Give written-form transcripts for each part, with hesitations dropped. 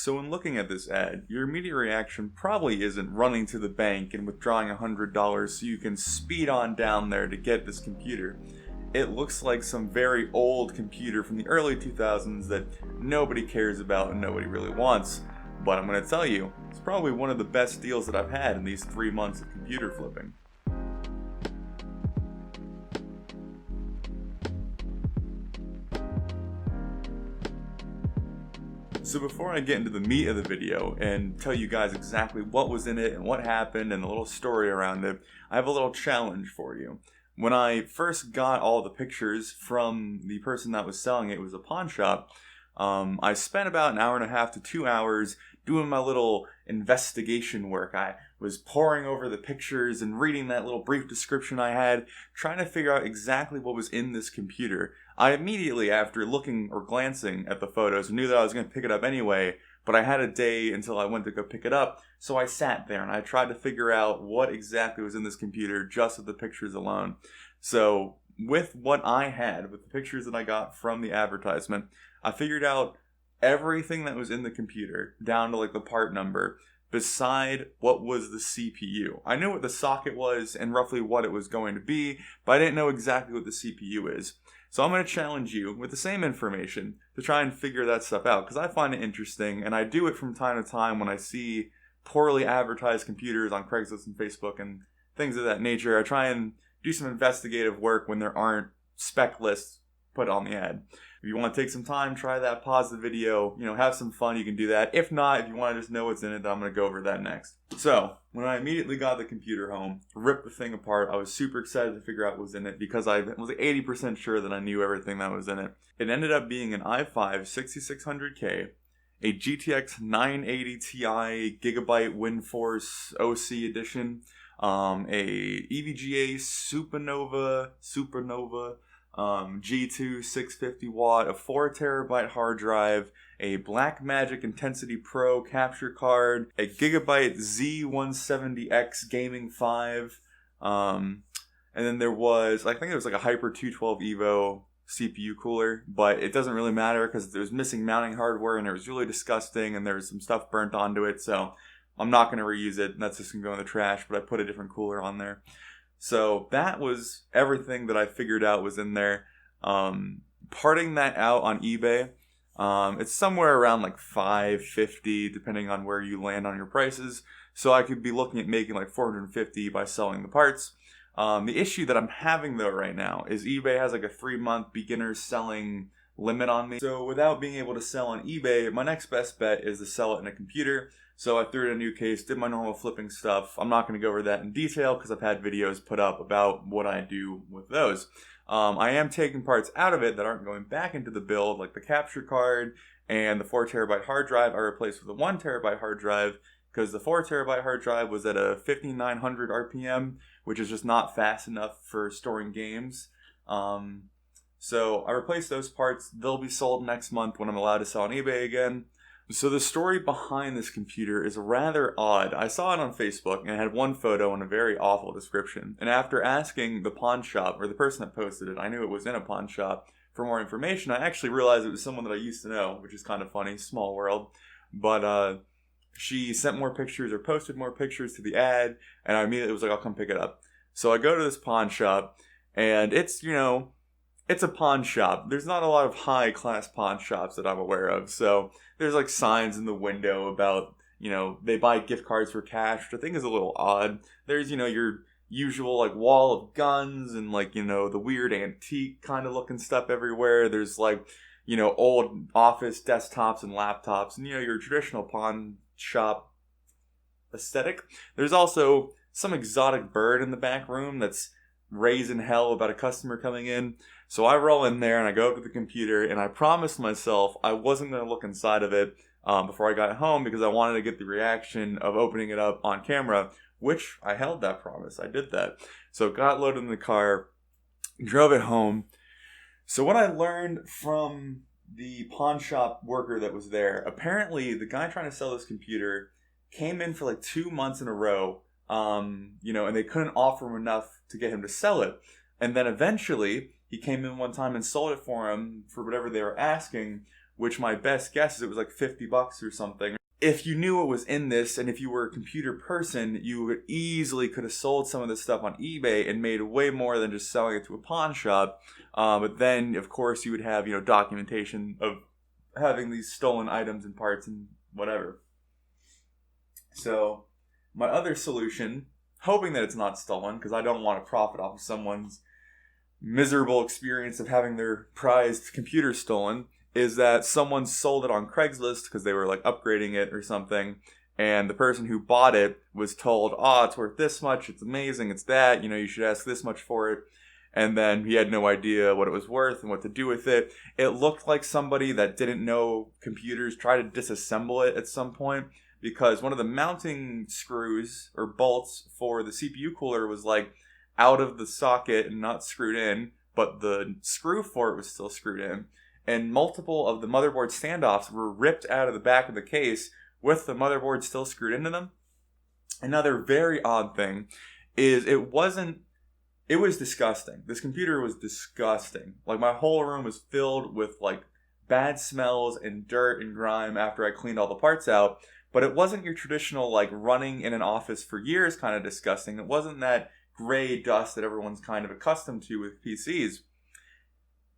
So when looking at this ad, your immediate reaction probably isn't running to the bank and withdrawing $100 so you can speed on down there to get this computer. It looks like some very old computer from the early 2000s that nobody cares about and nobody really wants. But I'm going to tell you, it's probably one of the best deals that I've had in these 3 months of computer flipping. So before I get into the meat of the video and tell you guys exactly what was in it and what happened and the little story around it, I have a little challenge for you. When I first got all the pictures from the person that was selling it, it was a pawn shop, I spent about an hour and a half to 2 hours doing my little investigation work. I was poring over the pictures and reading that little brief description I had, trying to figure out exactly what was in this computer. I immediately, after looking or glancing at the photos, knew that I was going to pick it up anyway, but I had a day until I went to go pick it up, so I sat there and I tried to figure out what exactly was in this computer just with the pictures alone. So, with what I had, with the pictures that I got from the advertisement, I figured out everything that was in the computer, down to like the part number, beside what was the CPU. I knew what the socket was and roughly what it was going to be, but I didn't know exactly what the CPU is. So I'm going to challenge you with the same information to try and figure that stuff out, because I find it interesting, and I do it from time to time when I see poorly advertised computers on Craigslist and Facebook and things of that nature. I try and do some investigative work when there aren't spec lists put on the ad. If you want to take some time, try that, pause the video, have some fun, you can do that. If not, if you want to just know what's in it, then I'm going to go over that next. So, when I immediately got the computer home, ripped the thing apart, I was super excited to figure out what was in it because I was 80% sure that I knew everything that was in it. It ended up being an i5 6600K, a GTX 980 Ti Gigabyte WindForce OC edition, a EVGA Supernova G2 650 watt, a 4 terabyte hard drive, a Blackmagic Intensity Pro capture card, a Gigabyte Z170X Gaming 5, and then there was, I think it was like a Hyper 212 Evo CPU cooler, but it doesn't really matter because there was missing mounting hardware and it was really disgusting and there was some stuff burnt onto it, so I'm not going to reuse it. That's just going to go in the trash, but I put a different cooler on there. So that was everything that I figured out was in there. Parting that out on eBay, it's somewhere around like $550 depending on where you land on your prices. So I could be looking at making like $450 by selling the parts. The issue that I'm having though right now is eBay has like a 3-month beginner selling limit on me. So without being able to sell on eBay, my next best bet is to sell it in a computer. So I threw in a new case, did my normal flipping stuff. I'm not going to go over that in detail because I've had videos put up about what I do with those. I am taking parts out of it that aren't going back into the build, like the capture card and the 4 terabyte hard drive I replaced with a 1 terabyte hard drive because the 4 terabyte hard drive was at a 5900 RPM, which is just not fast enough for storing games. So I replaced those parts. They'll be sold next month when I'm allowed to sell on eBay again. So the story behind this computer is rather odd. I saw it on Facebook and it had one photo and a very awful description. And after asking the pawn shop, or the person that posted it, I knew it was in a pawn shop, for more information, I actually realized it was someone that I used to know, which is kind of funny, small world. But she sent more pictures or posted more pictures to the ad, and I immediately was like, I'll come pick it up. So I go to this pawn shop, and it's a pawn shop. There's not a lot of high-class pawn shops that I'm aware of. So there's like signs in the window about, they buy gift cards for cash, which I think is a little odd. There's, your usual like wall of guns and like, the weird antique kind of looking stuff everywhere. There's like, old office desktops and laptops and, your traditional pawn shop aesthetic. There's also some exotic bird in the back room that's raising hell about a customer coming in. So I roll in there and I go up to the computer and I promised myself I wasn't going to look inside of it before I got home because I wanted to get the reaction of opening it up on camera, which I held that promise. I did that. So got loaded in the car, drove it home. So what I learned from the pawn shop worker that was there, apparently the guy trying to sell this computer came in for like 2 months in a row, and they couldn't offer him enough to get him to sell it. And then eventually he came in one time and sold it for him for whatever they were asking, which my best guess is it was like $50 or something. If you knew what was in this, and if you were a computer person, you could have sold some of this stuff on eBay and made way more than just selling it to a pawn shop. But then, of course, you would have, documentation of having these stolen items and parts and whatever. So, my other solution, hoping that it's not stolen, because I don't want to profit off of someone's miserable experience of having their prized computer stolen, is that someone sold it on Craigslist because they were like upgrading it or something, and the person who bought it was told, it's worth this much, it's amazing, it's that, you should ask this much for it, and then he had no idea what it was worth and what to do with it. It looked like somebody that didn't know computers tried to disassemble it at some point, because one of the mounting screws or bolts for the CPU cooler was like out of the socket and not screwed in, but the screw for it was still screwed in. And multiple of the motherboard standoffs were ripped out of the back of the case with the motherboard still screwed into them. Another very odd thing is it was disgusting. This computer was disgusting. Like, my whole room was filled with like bad smells and dirt and grime after I cleaned all the parts out. But it wasn't your traditional like running in an office for years kind of disgusting. It wasn't that gray dust that everyone's kind of accustomed to with PCs.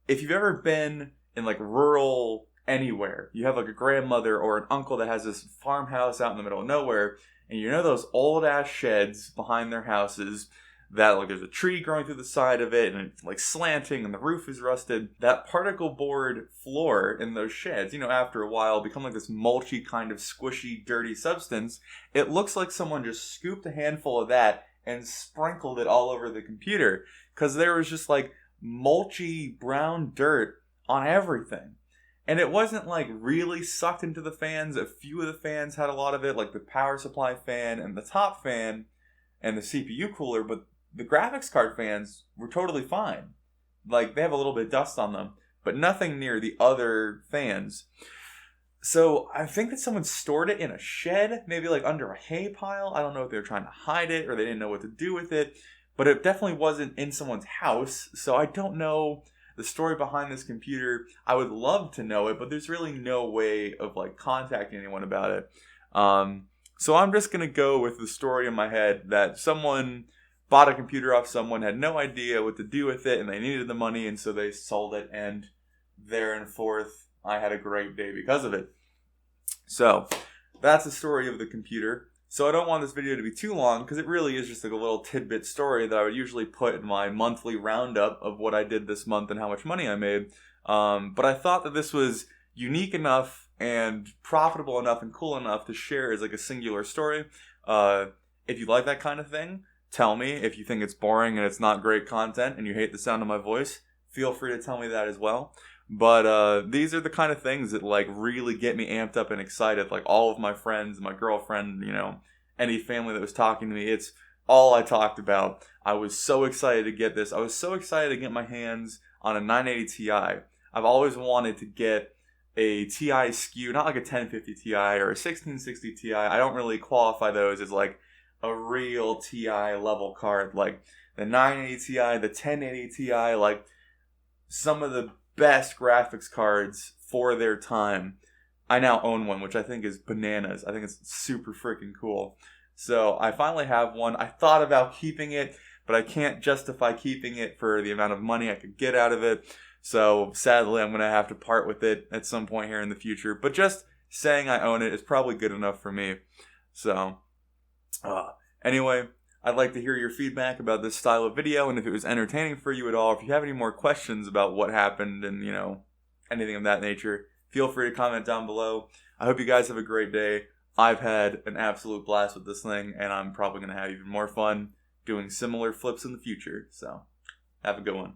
If you've ever been in like rural anywhere, you have like a grandmother or an uncle that has this farmhouse out in the middle of nowhere, and those old ass sheds behind their houses that like there's a tree growing through the side of it and it's like slanting and the roof is rusted. That particle board floor in those sheds, after a while become like this mulchy kind of squishy dirty substance. It looks like someone just scooped a handful of that and sprinkled it all over the computer, because there was just like mulchy brown dirt on everything. And it wasn't like really sucked into the fans. A few of the fans had a lot of it, like the power supply fan and the top fan and the CPU cooler, but the graphics card fans were totally fine. Like, they have a little bit of dust on them, but nothing near the other fans. So I think that someone stored it in a shed, maybe like under a hay pile. I don't know if they were trying to hide it or they didn't know what to do with it, but it definitely wasn't in someone's house. So I don't know the story behind this computer. I would love to know it, but there's really no way of like contacting anyone about it. So I'm just going to go with the story in my head that someone bought a computer off someone, had no idea what to do with it, and they needed the money, and so they sold it, and thereforth, I had a great day because of it. So, that's the story of the computer. So I don't want this video to be too long, because it really is just like a little tidbit story that I would usually put in my monthly roundup of what I did this month and how much money I made. But I thought that this was unique enough and profitable enough and cool enough to share as like a singular story. If you like that kind of thing, tell me. If you think it's boring and it's not great content and you hate the sound of my voice, feel free to tell me that as well. But these are the kind of things that like really get me amped up and excited. Like all of my friends, my girlfriend, any family that was talking to me, it's all I talked about. I was so excited to get this. I was so excited to get my hands on a 980 Ti. I've always wanted to get a Ti SKU, not like a 1050 Ti or a 1660 Ti. I don't really qualify those as like a real Ti level card. Like the 980 Ti, the 1080 Ti, like some of the best graphics cards for their time. I now own one, which I think is bananas. I think it's super freaking cool. So I finally have one. I thought about keeping it, but I can't justify keeping it for the amount of money I could get out of it. So sadly, I'm going to have to part with it at some point here in the future. But just saying I own it is probably good enough for me. So anyway, I'd like to hear your feedback about this style of video, and if it was entertaining for you at all. If you have any more questions about what happened and, anything of that nature, feel free to comment down below. I hope you guys have a great day. I've had an absolute blast with this thing, and I'm probably going to have even more fun doing similar flips in the future. So, have a good one.